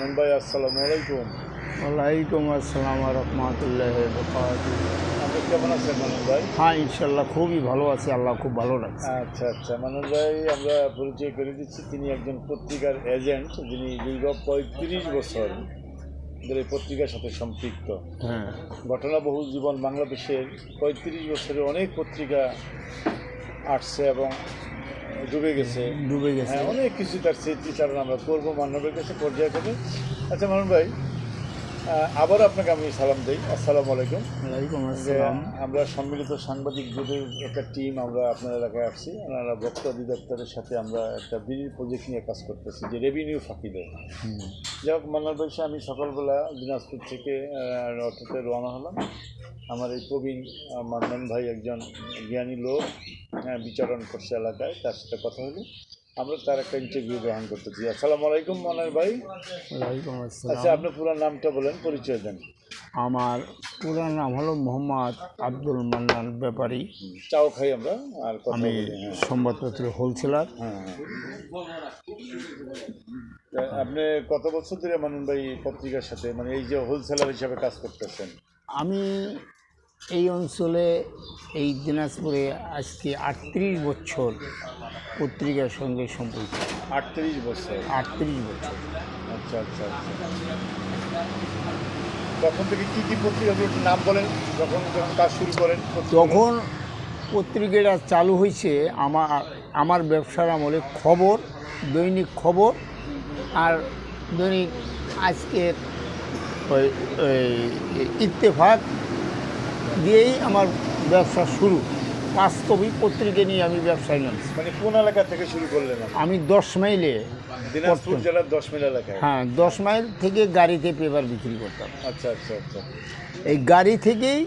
মান্নান ভাই, আসসালামু আলাইকুম। ওয়ালাইকুম আসসালাম রহমতুল্লাহ বারাকাতুহু। আপনি কেমন আছেন মান্নান ভাই? হ্যাঁ, ইনশাল্লাহ খুবই ভালো আছে, আল্লাহ খুব ভালো রাখছে। আচ্ছা আচ্ছা, মান্নান ভাই আমরা পরিচয় করে দিচ্ছি, তিনি একজন পত্রিকার এজেন্ট, যিনি দীর্ঘ 35 বছর ধরে পত্রিকার সাথে সম্পৃক্ত। হ্যাঁ, ঘটনাবহুল জীবন বাংলাদেশের 35 বছরে অনেক পত্রিকা আসছে এবং ডুবে গেছে। ডুবে গেছে। হ্যাঁ, অনেক কিছু তার স্মৃতিচারণ আমরা করবো মান্নানের কাছে পর্যায়ক্রমে। আচ্ছা মান্নান ভাই, আবার আপনাকে আমি সালাম দিই, আসসালামু আলাইকুম। ওয়ালাইকুম যে আসসালাম। আমরা সম্মিলিত সাংবাদিক জোটের একটা টিম আমরা আপনার এলাকায় আসছি। আমরা বক্তা অধিদপ্তরের সাথে আমরা একটা বিড়ির প্রজেক্ট নিয়ে কাজ করতেছি, যে রেভিনিউ ফাঁকি দেয়। যাই হোক, মান্নার বয়সে আমি সকালবেলা দিনাজপুর থেকে অটোতে রওনা হলাম। আমার এই প্রবীণ মান্নান ভাই একজন জ্ঞানী লোক, বিচরণ করছে এলাকায়, তার সাথে কথা হলো। আমরা তার একটা ইন্টারভিউ গ্রহণ করতেছি। আসসালামু আলাইকুম মান্নান ভাই। ওয়ালাইকুম আসসালাম। আচ্ছা, আপনার পুরো নামটা বলেন, পরিচয় দেন। আমার পুরো নাম হলো মোহাম্মদ আব্দুল মান্নান ব্যাপারী। চাও খাই আমরা আর কথা আমি বলি। হ্যাঁ সংবাদপত্রের হোলসেলার। হ্যাঁ হ্যাঁ। আপনি কত বছর ধরে মান্নান ভাই পত্রিকার সাথে, মানে এই যে হোলসেলার হিসাবে কাজ করতেছেন? আমি এই অঞ্চলে, এই দিনাজপুরে আজকে 38 বছর পত্রিকার সঙ্গে সম্পর্ক। 38 বছর? 38 বছর। আচ্ছা আচ্ছা আচ্ছা। তখন থেকে কী কী পত্রিকাগুলো একটু নাম বলেন, যখন যখন কাজ শুরু করেন? তখন পত্রিকাটা চালু হয়েছে আমার ব্যবসার আমলে খবর, দৈনিক খবর আর দৈনিক আজকের ওই ইত্তেফাক দিয়েই আমার ব্যবসা শুরু। বাস্তবী পত্রিকা নিয়ে আমি ব্যবসায় নামছি। মানে কোন এলাকা থেকে শুরু করলেন আপনি? আমি 10 মাইলে, দিনাজপুর জেলার 10 মাইল এলাকায়? হ্যাঁ, 10 মাইল থেকে গাড়িতে পেপার বিক্রি করতাম। আচ্ছা আচ্ছা আচ্ছা। এই গাড়ি থেকেই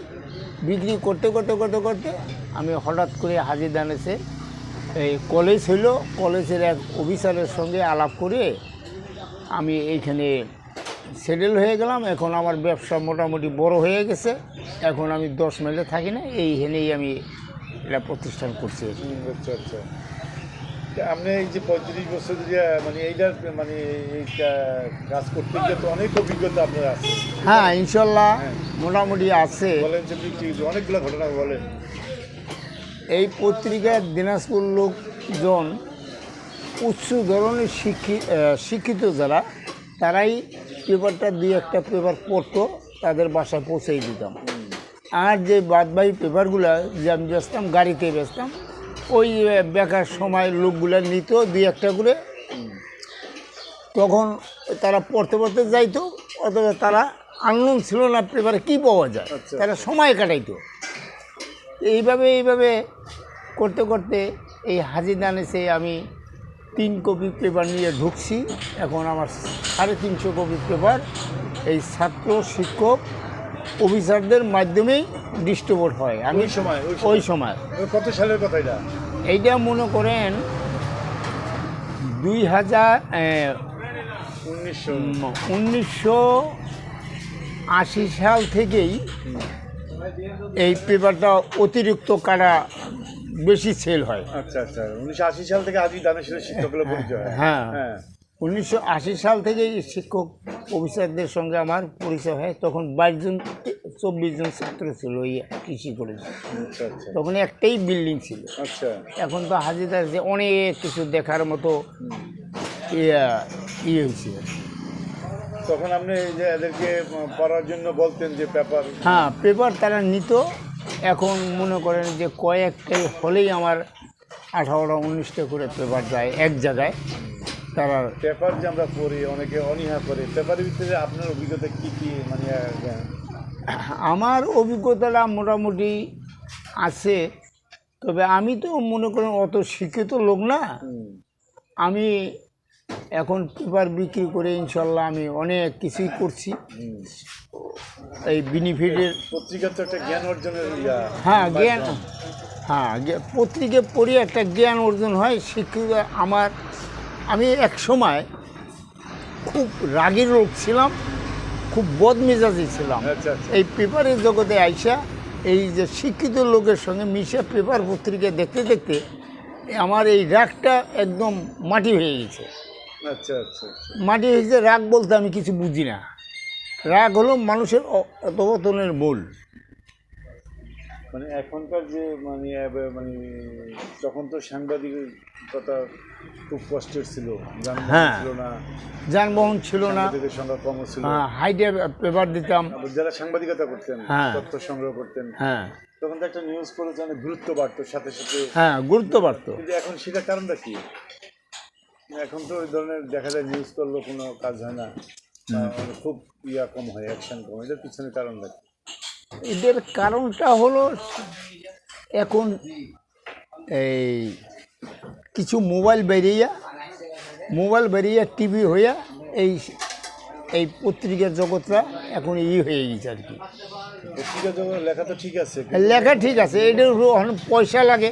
বিক্রি করতে করতে করতে করতে আমি হঠাৎ করে হাজিদান এসে এই কলেজ হইল, কলেজের এক অফিসারের সঙ্গে আলাপ করে আমি এইখানে সেটেল হয়ে গেলাম। এখন আমার ব্যবসা মোটামুটি বড় হয়ে গেছে। এখন আমি 10 মাইলে থাকি না, এইখানেই আমি এটা প্রতিষ্ঠান করছি। আচ্ছা আচ্ছা। আপনি এই যে 35 বছর ধরে মানে এইটার মানে এই কাজ করতে গিয়ে তো অনেক অভিজ্ঞতা আপনার আছে। হ্যাঁ, ইনশাল্লাহ মোটামুটি আছে। বলেন যে বিক্রি অনেকগুলো ঘটনা বলেন। এই পত্রিকার দিনাজপুর লোকজন উচ্চ ধরনের শিক্ষিত যারা, তারাই পেপারটা দিয়ে একটা পেপার পড়তো, তাদের বাসায় পৌঁছেই দিতাম। আর যে বাদবাকি পেপারগুলো যে আমি বেচতাম, গাড়িতে বেচতাম, ওই বেকার সময় লোকগুলো নিত দুই একটা করে। তখন তারা পড়তে পড়তে যাইতো, অথবা তারা আনন্দ ছিল না পেপারে কী পাওয়া যায়, তারা সময় কাটাইতো। এইভাবে করতে করতে এই হাজিদান এসে আমি 3 কপি পেপার নিয়ে ঢুকছি। এখন আমার 350 কপি পেপার এই ছাত্র, শিক্ষক, অফিসারদের মাধ্যমেই ডিস্ট্রিবিউট হয়। আমি ওই সময় কত সালের কথা এটা? এইটা মনে করেন 1980 সাল থেকেই এই পেপারটা অতিরিক্ত কাটা বেশি সেল হয়। আচ্ছা আচ্ছা, 1980 সাল থেকে আজই দানের সাথে শিক্ষকগুলো পরিচয়। হ্যাঁ, হ্যাঁ, 1980 সাল থেকেই শিক্ষক অফিসারদের সঙ্গে আমার পরিচয় হয়। তখন 22 জন 24 জন ছাত্র ছিল এই কৃষি কলেজে। আচ্ছা আচ্ছা। তখন একটাই বিল্ডিং ছিল। আচ্ছা, এখন তো হাজিদার যে অনেক কিছু দেখার মতো ইয়ে হয়েছে। তখন আপনি এই যে এদেরকে পড়ার জন্য বলতেন যে পেপার? হ্যাঁ, পেপার তারা নিত। এখন মনে করেন যে কয়েকটাই হলেই আমার 18টা 19টা করে পেপার যায় এক জায়গায়। তারা পেপার যে আমরা পড়ি, অনেকে অনীহা করে, পেপারের ভিতরে আপনার অভিজ্ঞতা কী কী? মানে আমার অভিজ্ঞতাটা মোটামুটি আছে, তবে আমি তো মনে করেন অত শিক্ষিত লোক না। আমি এখন পেপার বিক্রি করে ইনশাল্লাহ আমি অনেক কিছুই করছি। এই বেনিফিটের পত্রিকা তো একটা জ্ঞান অর্জনের হ্যাঁ জ্ঞান, হ্যাঁ পত্রিকা পড়ে একটা জ্ঞান অর্জন হয়। শিক্ষিত আমি এক সময় খুব রাগের লোক ছিলাম, খুব বদমেজাজি ছিলাম। এই পেপারের জগতে আইসা এই যে শিক্ষিত লোকের সঙ্গে মিশে পেপার পত্রিকা দেখতে দেখতে আমার এই রাগটা একদম মাটি হয়ে গেছে। আচ্ছা আচ্ছা আচ্ছা। মাটি হয়েছে রাগ বলতে আমি কিছু বুঝি না। রাগ হলো মানুষের অধপতনের মূল। মানে এখনকার যে মানে মানে তখন তো সাংবাদিকতা খুব কষ্টের ছিল, যানবাহন হ্যাঁ। ছিল না, যানবাহন ছিল না, সাংবাদিকের সংখ্যা কম ছিল। হাইটে পেপার দিতাম। আবার যারা সাংবাদিকতা করতেন, হ্যাঁ। তথ্য সংগ্রহ করতেন, হ্যাঁ তখন তো একটা নিউজ পরিচালনার গুরুত্ব বাড়তো সাথে সাথে। হ্যাঁ, গুরুত্ব বাড়তো। কিন্তু এখন সেটার কারণটা কি? এখন তো ওই ধরনের দেখা যায় নিউজ করলেও কোনো কাজ হয় না, খুব কম হয়, অ্যাকশন কম। এটার পিছনে কারণটা কি? এদের কারণটা হলো এখন এই কিছু মোবাইল বেরিয়ে টিভি হইয়া এই এই পত্রিকার জগৎটা এখন হয়ে গেছে আর কি। পত্রিকা জগৎ লেখা তো ঠিক আছে, লেখা ঠিক আছে, এটার অনেক পয়সা লাগে,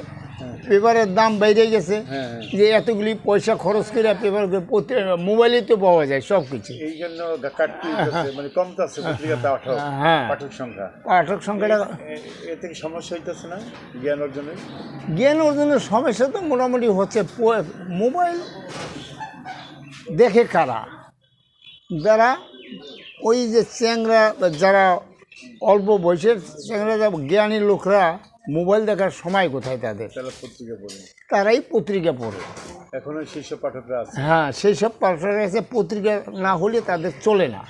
পেপারের দাম বেড়ে গেছে, হ্যাঁ হ্যাঁ, যে এতগুলি পয়সা খরচ করে পেপার মোবাইলে তো পাওয়া যায় সব কিছু। এই জন্য কাটতি হইতেছে, মানে কমতেছে পত্রিকাতে হ্যাঁ, পাঠক সংখ্যা। পাঠক সংখ্যাটা এ থেকে সমস্যা হইতেছে না জ্ঞান অর্জনের? জ্ঞান অর্জনের সমস্যা তো মোটামুটি হচ্ছে। মোবাইল দেখে কারা, যারা ওই যে চ্যাংরা, যারা অল্প বয়সের চ্যাংরা, জ্ঞানী লোকরা মোবাইল দেখার সময় কোথায় তাদের? তারা পত্রিকা পড়ে, তারাই পত্রিকা পড়ে। এখনো সেই সব পাঠকরা আছে। হ্যাঁ, সেই সব পাঠকরা আছে, পত্রিকা না হলে তাদের চলে না।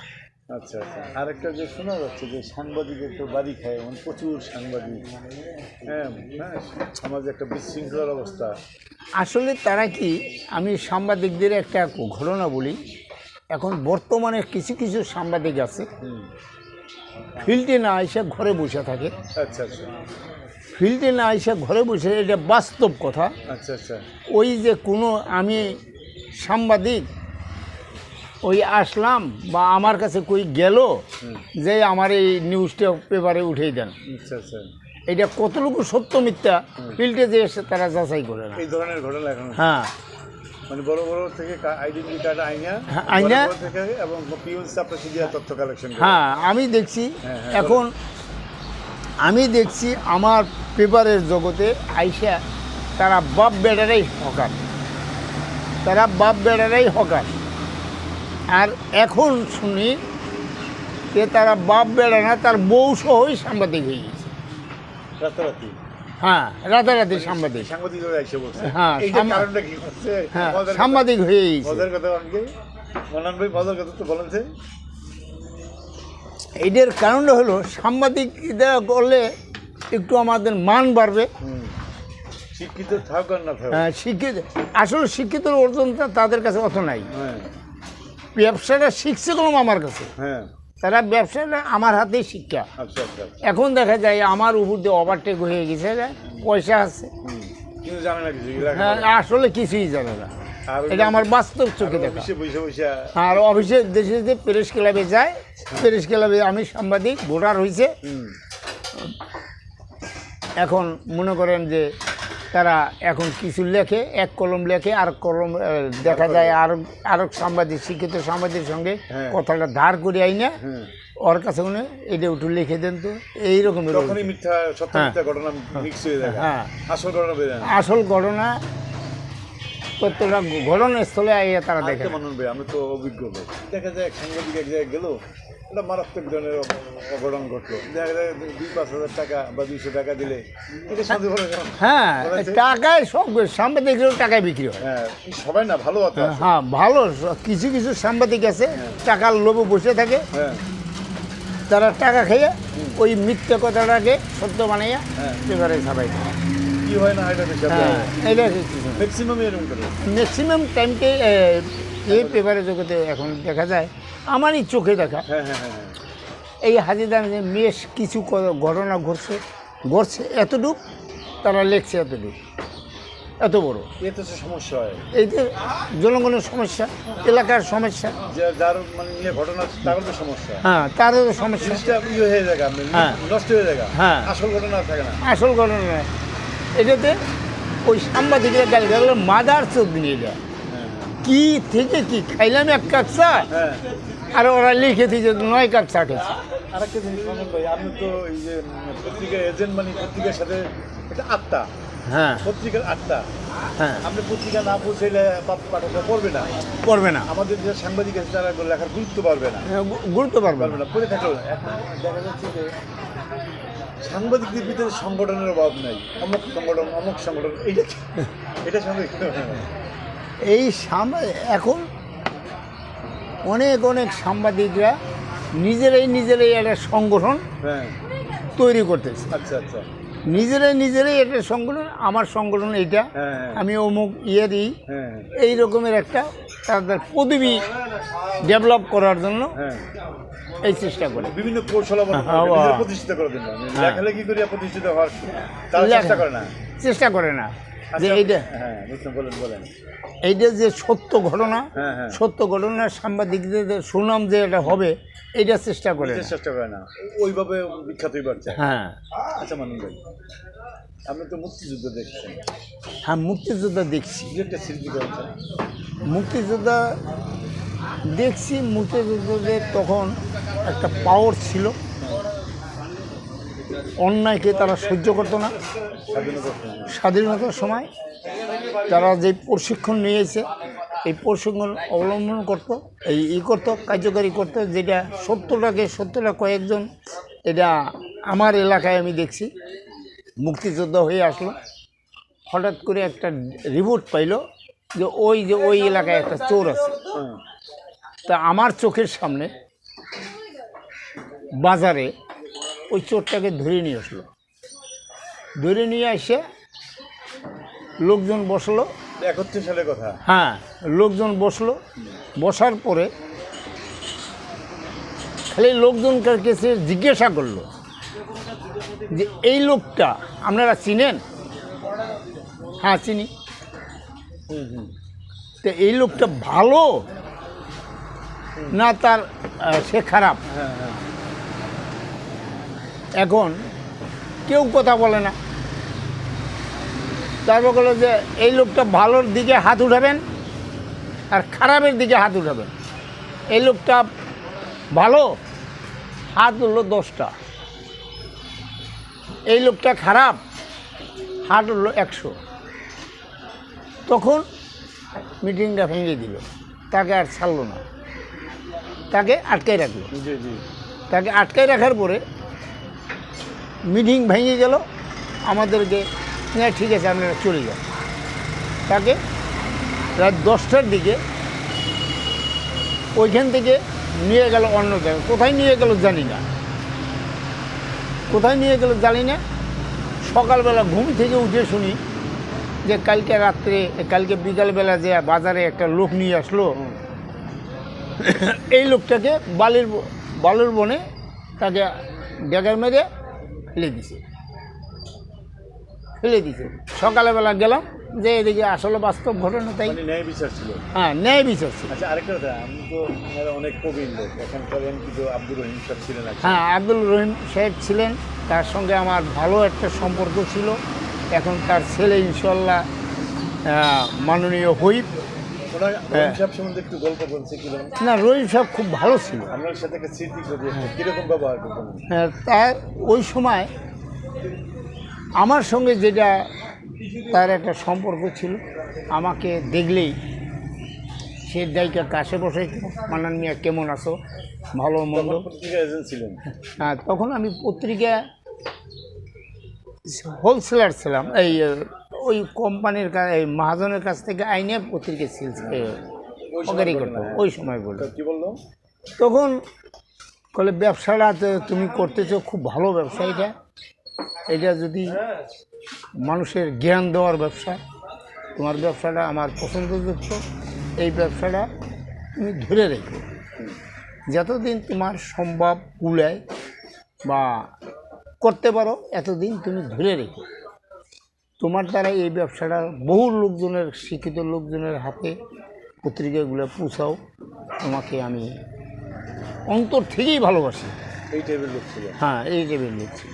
আচ্ছা আচ্ছা। আরেকটা যে শোনা যাচ্ছে যে সাংবাদিকের তো বাড়ি খায়, মানে প্রচুর সাংবাদিক, হ্যাঁ হ্যাঁ, সমাজে একটা বিশৃঙ্খলার অবস্থা। আসলে তারা কি, আমি সাংবাদিকদের একটা ঘটনা বলি। এখন বর্তমানে কিছু কিছু সাংবাদিক আছে ফিল্ডে না এসে ঘরে বসে থাকে। আচ্ছা আচ্ছা ফিল্ডে না এসে ঘরে বসে, এটা বাস্তব কথা। আচ্ছা আচ্ছা। ওই যে কোনো আমি সাংবাদিক ওই আসলাম বা আমার কাছে কই গেল যে আমার এই নিউজটা পেপারে উঠেই দেন, আচ্ছা আচ্ছা। এটা কতটুকু সত্য মিথ্যা ফিল্ডে যে এসে তারা যাচাই করে না। এই ধরনের ঘটনা এখন, হ্যাঁ, মানে বড় বড় থেকে আইডেন্টি কার্ড আইনা আইনা বড় বড় থেকে এবং পিউন চাপটা দিয়ে তথ্য কালেকশন করে। হ্যাঁ, আমি দেখছি। হ্যাঁ, হ্যাঁ, এখন আমি দেখছি আমার পেপারের জগতে আইসা তারা বাপ বেটারাই হকার। আর এখন শুনি যে তারা বাপ বেটা না, তার বউ সহই সাংবাদিক হয়ে গেছে। রাতারাতি, হ্যাঁ, রাতারাতি সাংবাদিক। সাংবাদিকরা এসে বলছে। হ্যাঁ, এইটার কারণটা কি হচ্ছে? হ্যাঁ, মজার সাংবাদিক হয়ে গেছে। মজার কথা অনেকে, মনান ভাই মজার কথা তো বলেন যে এদের কারণটা হলো সাংবাদিকরা করলে একটু আমাদের মান বাড়বে। শিক্ষিত থাক আর না থাক, শিক্ষিত, আসলে শিক্ষিত অর্জনটা তাদের কাছে অত নাই। হ্যাঁ ব্যবসাটা শিখছে কলম আমার কাছে, হ্যাঁ, তারা ব্যবসাটা আমার হাতেই শিক্ষা। আচ্ছা আচ্ছা। এখন দেখা যায় আমার উপর দিয়ে ওভারটেক হয়ে গেছে, পয়সা আছে, কিন্তু জানে না কিছু, হ্যাঁ, আসলে কিছুই জানে না। এটা আমার বাস্তব চোখে দেখা। বসে বসে বসে আর অফিসে দেশে যে প্রেস ক্লাবে যায়, প্রেস ক্লাবে আমি সাংবাদিক, ভোটার হয়েছে। এখন মনে করেন যে তারা এখন কিছু লেখে, এক কলম লেখে, আর কলম দেখা যায় আরো সাংবাদিক, শিক্ষিত সাংবাদিকের সঙ্গে কথাটা ধার করে আই না, ওর কাছে উনি এটা একটু লিখে দেন তো, এইরকম। তখনই মিথ্যা সত্য মিথ্যা ঘটনা মিক্স হয়ে যায়। হ্যাঁ, আসল ঘটনা বের হয় না। আসল ঘটনা প্রত্যেকটা ঘটনাস্থলে আইয়া তারা দেখে। মনন ভাই, আমি তো অভিজ্ঞ লোক, দেখা যায় এক সাংবাদিক এক জায়গায় গেল, একটা মারাত্মক ধরনের অঘটন ঘটলো, দেখা যায় 2-5 হাজার টাকা বা 200 টাকা দিলে এটা সাথে বলে। হ্যাঁ, টাকায় সব সাংবাদিকেরও টাকায় বিক্রি হয়। হ্যাঁ, সবাই না, ভালো কথা। হ্যাঁ, ভালো কিছু কিছু সাংবাদিক আছে টাকার লোভে বসে থাকে, হ্যাঁ, তারা টাকা খেয়ে ওই মিথ্যে কথাটাকে সত্য বানাইয়া পেপারে ছাপাই দেয়। কি হয় না এটা বেশি, হ্যাঁ, এটা ম্যাক্সিমাম এরকম করে। ম্যাক্সিমাম টাইমকে এই পেপারে জগতে এখন দেখা যায়, আমারই চোখে দেখা। হ্যাঁ হ্যাঁ হ্যাঁ, এই হাজিদার মেশ কিছু ঘটনা ঘটছে এতটুক, তারা লেখছে এতটুক, এত বড়। এতে তো সমস্যা হয়, এই যে জনগণের সমস্যা, এলাকার সমস্যা, যে যার মানে নিয়ে ঘটনা তারও তো সমস্যা। হ্যাঁ, তারও তো সমস্যা, জিনিসটা হয়ে যায়, হ্যাঁ, নষ্ট হয়ে যায়। হ্যাঁ, আসল ঘটনা থাকে না। আসল ঘটনা নয়। এটাতে ওই সাংবাদিকরা গাল গেলে মাদার চোখ নিয়ে যায়, কি থেকে কি খাইলাম 1 কাপ চা, হ্যাঁ, আর ওরা লিখে দিয়েছে 9 কাপ চা খেয়েছে। আরেকটা জিনিস মনন ভাই, আপনি তো এই যে পত্রিকা এজেন্ট, মানে পত্রিকার সাথে একটা আত্মা, হ্যাঁ পত্রিকার 8টা, হ্যাঁ আপনি পত্রিকা না পৌঁছাইলে পাঠকরা পড়বে না। পড়বে না, আমাদের যে সাংবাদিক আছে তারা লেখার গুরুত্ব পারবে না, গুরুত্ব পারবে পারবে না। না, পড়ে থাকলো না। এখন দেখা যাচ্ছে যে সাংবাদিকদের ভিতরে সংগঠনের অভাব নাই, অমুক সংগঠন এটা সঙ্গে এই এখন অনেক অনেক সাংবাদিকরা নিজেরাই একটা সংগঠন হ্যাঁ তৈরি করতেছে। আচ্ছা আচ্ছা নিজেরাই একটা সংগঠন, আমার সংগঠন এইটা, হ্যাঁ হ্যাঁ আমি অমুক ইয়েরই, হ্যাঁ এই রকমের একটা তাদের পদবি ডেভেলপ করার জন্য হ্যাঁ এই চেষ্টা করে। বিভিন্ন কৌশল হ্যাঁ, প্রতিষ্ঠিত করার জন্য হ্যাঁ। লেখালেখি করিয়া প্রতিষ্ঠিত হওয়ার তারা চেষ্টা করে না। চেষ্টা করে না যে আচ্ছা, এইটা হ্যাঁ বুঝলাম, বলেন। এইটা যে সত্য ঘটনা, হ্যাঁ হ্যাঁ সত্য ঘটনা সাংবাদিকদের যে সুনাম যে এটা হবে, এইটা চেষ্টা করে এটা না। চেষ্টা করে না, ওইভাবে বিখ্যাত হইবার চায়। হ্যাঁ আচ্ছা মানুষ ভাই, আপনি তো মুক্তিযুদ্ধ দেখছেন, হ্যাঁ মুক্তিযোদ্ধা দেখছি, দু একটা স্মৃতি করেছেন। মুক্তিযোদ্ধা দেখছি। মুক্তিযোদ্ধাদের তখন একটা পাওয়ার ছিল, অন্যায়কে তারা সহ্য করতো না। স্বাধীনতার সময়। স্বাধীনতার সময় তারা যে প্রশিক্ষণ নিয়েছে, এই প্রশিক্ষণ অবলম্বন করতো, করতো, কার্যকারী করতো, যেটা সত্যটা কয়েকজন, এটা আমার এলাকায় আমি দেখছি। মুক্তিযোদ্ধা হয়ে আসলো, হঠাৎ করে একটা রিপোর্ট পাইলো যে ওই এলাকায় একটা চোর আছে। হ্যাঁ তা আমার চোখের সামনে বাজারে ওই চোরটাকে ধরে নিয়ে আসলো। ধরে নিয়ে এসে লোকজন বসলো, 71 সালের কথা। হ্যাঁ লোকজন বসলো, বসার পরে খালি লোকজনকার কাছে জিজ্ঞাসা করলো যে এই লোকটা আপনারা চিনেন? হ্যাঁ চিনি। হুম হুম তো এই লোকটা ভালো না তার সে খারাপ? হ্যাঁ হ্যাঁ এখন কেউ কথা বলে না। তারপর বললো যে এই লোকটা ভালোর দিকে হাত উঠাবেন আর খারাপের দিকে হাত উঠাবেন। এই লোকটা ভালো, হাত উঠলো 10টা। এই লোকটা খারাপ, হাত উঠলো 100। তখন মিটিংটা ভেঙে দিল, তাকে আর ছাড়লো না, তাকে আটকায় রাখলো। জি জি তাকে আটকায় রাখার পরে মিটিং ভেঙে গেল। আমাদেরকে ঠিক আছে আপনারা চলে যান। তাকে রাত 10টার দিকে ওইখান থেকে নিয়ে গেল অন্য জায়গায়। কোথায় নিয়ে গেল জানি না, সকালবেলা ঘুম থেকে উঠে শুনি যে কালকে বিকালবেলা যে বাজারে একটা লোক নিয়ে আসলো, এই লোকটাকে বালুর বনে তাকে ডেগার মেরে ফেলে দিছে। সকালবেলা গেলাম যে এদিকে আসলে বাস্তব ঘটনা তাই। মানে ন্যায় বিচার ছিল। হ্যাঁ ন্যায় বিচার ছিল। আচ্ছা আরেকটা কথা, আমি তো আপনারা অনেক প্রবীণ লোক, এখানকার এমপি তো আব্দুর রহিম সাহেব ছিলেন। হ্যাঁ আব্দুল রহিম সাহেব ছিলেন, তার সঙ্গে আমার ভালো একটা সম্পর্ক ছিল। এখন তার ছেলে ইনশাল্লাহ মাননীয় হুইপ। ওনার রহিম সাহেব সম্বন্ধে একটু গল্প বলছে কি বলেন? না রহিম সাহেব খুব ভালো ছিল। আপনার সাথে একটা স্মৃতি করি, কীরকম ব্যবহার করতেন? হ্যাঁ তার ওই সময় আমার সঙ্গে যেটা তার একটা সম্পর্ক ছিল, আমাকে দেখলেই সে দায়িকা কাছে বসে, মান্নান মিয়া কেমন আছো, ভালো মন্দ। পত্রিকা এজেন্ট ছিলেন? হ্যাঁ তখন আমি পত্রিকা হোলসেলার ছিলাম। ওই কোম্পানির এই মহাজনের কাছ থেকে আইনে পত্রিকা করতো ওই সময় বলে। কি বললো তখন বলে ব্যবসাটা তুমি করতেছো, খুব ভালো ব্যবসা এটা যদি মানুষের জ্ঞান দেওয়ার ব্যবসা, তোমার ব্যবসাটা আমার পছন্দযুক্ত, এই ব্যবসাটা তুমি ধরে রেখো, যতদিন তোমার সম্ভব কুলায় বা করতে পারো এতদিন তুমি ধরে রেখো। তোমার দ্বারা এই ব্যবসাটা বহু লোকজনের, শিক্ষিত লোকজনের হাতে পত্রিকাগুলো পৌঁছাও, তোমাকে আমি অন্তর থেকেই ভালোবাসি। এই টাইপের লোক ছিল? হ্যাঁ এই টাইপের লোক ছিল।